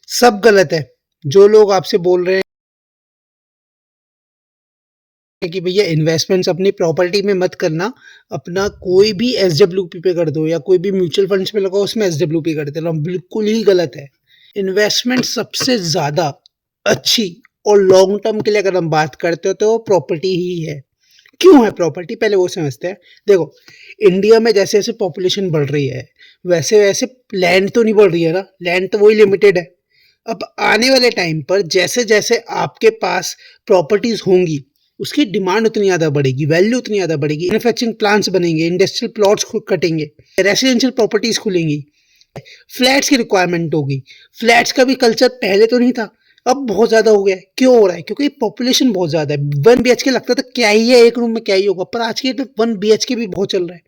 सब गलत है। जो लोग आपसे बोल रहे हैं कि भैया इन्वेस्टमेंट्स अपनी प्रॉपर्टी में मत करना, अपना कोई भी एसडब्ल्यूपी पे कर दो या कोई भी म्यूचुअल फंड्स में लगाओ, उसमें एसडब्ल्यूपी कर देना, बिल्कुल ही गलत है। इन्वेस्टमेंट सबसे ज़्यादा अच्छी और लॉन्ग टर्म के लिए अगर हम बात करते हो तो प्रॉपर्टी ही है। क्यों है प्रॉपर्टी, पहले वो समझते हैं। देखो, इंडिया में जैसे जैसे पॉपुलेशन बढ़ रही है वैसे वैसे लैंड तो नहीं बढ़ रही है ना, लैंड तो वही लिमिटेड है। अब आने वाले टाइम पर जैसे जैसे आपके पास प्रॉपर्टीज होंगी उसकी डिमांड उतनी ज़्यादा बढ़ेगी, वैल्यू उतनी ज़्यादा बढ़ेगी, मैन्युफैक्चरिंग प्लांट्स बनेंगे, इंडस्ट्रियल प्लॉट्स कटेंगे, रेसिडेंशियल प्रॉपर्टीज खुलेंगी, फ्लैट्स की रिक्वायरमेंट होगी। फ्लैट्स का भी कल्चर पहले तो नहीं था, अब बहुत ज़्यादा हो गया है। क्यों हो रहा है? क्योंकि पॉपुलेशन बहुत ज़्यादा है। 1 BHK लगता था क्या ही है, एक रूम में क्या ही होगा, पर आज के डेट में 1 BHK भी बहुत चल रहा है।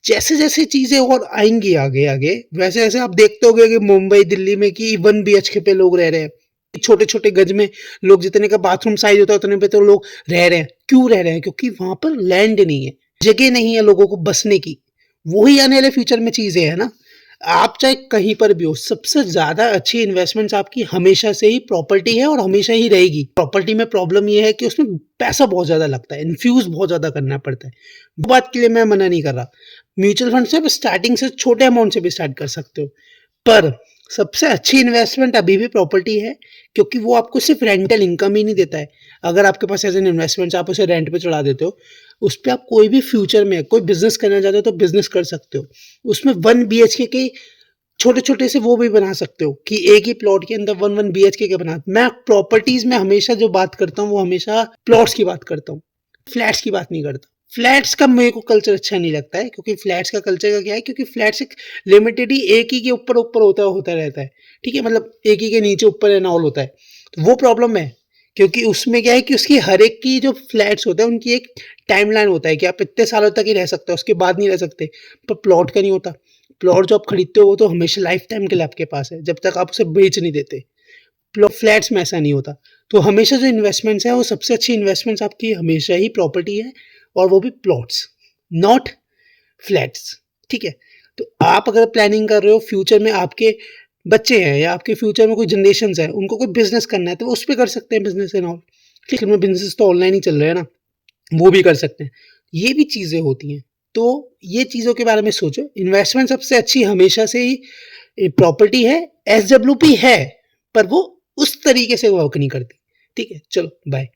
जैसे जैसे चीज़ें और आएंगी आगे आगे वैसे वैसे आप देखते होगे कि मुंबई दिल्ली में कि 1 BHK पे लोग रह रहे हैं, छोटे छोटे गज में लोग, जितने का बाथरूम साइज होता है उतने पे तो लोग रह रहे हैं। क्यों रह रहे हैं? क्योंकि वहां पर लैंड नहीं है, जगह नहीं है लोगों को बसने की। वही आने वाले फ्यूचर में चीजें है ना। आप चाहे कहीं पर भी हो, सबसे ज्यादा अच्छी इन्वेस्टमेंट्स आपकी हमेशा से ही प्रॉपर्टी है और हमेशा ही रहेगी। प्रॉपर्टी में प्रॉब्लम यह है कि उसमें पैसा बहुत ज्यादा लगता है, इन्फ्यूज बहुत ज्यादा करना पड़ता है। वो बात के लिए मैं मना नहीं कर रहा, म्यूचुअल फंड से स्टार्टिंग से छोटे अमाउंट से भी स्टार्ट कर सकते हो, पर सबसे अच्छी इन्वेस्टमेंट अभी भी प्रॉपर्टी है, क्योंकि वो आपको सिर्फ रेंटल इनकम ही नहीं देता है। अगर आपके पास एज एन इन्वेस्टमेंट आप उसे रेंट पे चढ़ा देते हो, उस पर आप कोई भी फ्यूचर में कोई बिजनेस करना चाहते हो तो बिजनेस कर सकते हो। उसमें 1 BHK के छोटे छोटे से वो भी बना सकते हो कि एक ही प्लॉट के अंदर 1 BHK के बना। मैं प्रॉपर्टीज में हमेशा जो बात करता हूँ वो हमेशा प्लॉट्स की बात करता हूँ, फ्लैट्स की बात नहीं करता। फ्लैट्स का मेरे को कल्चर अच्छा नहीं लगता है, क्योंकि फ्लैट्स का कल्चर का क्या है, क्योंकि फ्लैट्स एक लिमिटेड ही एक ही के ऊपर ऊपर होता रहता है। ठीक है, मतलब एक ही के नीचे ऊपर एंड ऑल होता है, तो वो प्रॉब्लम है। क्योंकि उसमें क्या है कि उसकी हर एक की जो फ्लैट्स होते हैं उनकी एक टाइमलाइन होता है कि आप इतने सालों तक ही रह सकते हो, उसके बाद नहीं रह सकते। पर प्लॉट का नहीं होता। प्लॉट जो आप खरीदते हो वो तो हमेशा लाइफ टाइम के लिए आपके पास है, जब तक आप उसे बेच नहीं देते। फ्लैट्स में ऐसा नहीं होता। तो हमेशा जो इन्वेस्टमेंट्स है वो सबसे अच्छी इन्वेस्टमेंट्स आपकी हमेशा ही प्रॉपर्टी है, और वो भी प्लॉट्स, नॉट फ्लैट्स। ठीक है, तो आप अगर प्लानिंग कर रहे हो फ्यूचर में आपके बच्चे हैं या आपके फ्यूचर में कोई जनरेशन है, उनको कोई बिजनेस करना है तो वो उस पर कर सकते हैं बिजनेस एंड ऑल। ठीक है, बिजनेस तो ऑनलाइन ही चल रहे हैं ना, वो भी कर सकते हैं। ये भी चीज़ें होती हैं, तो ये चीज़ों के बारे में सोचो। इन्वेस्टमेंट सबसे अच्छी हमेशा से ही प्रॉपर्टी है, एसडब्ल्यूपी है, पर वो उस तरीके से वर्क नहीं करती। ठीक है, चलो बाय।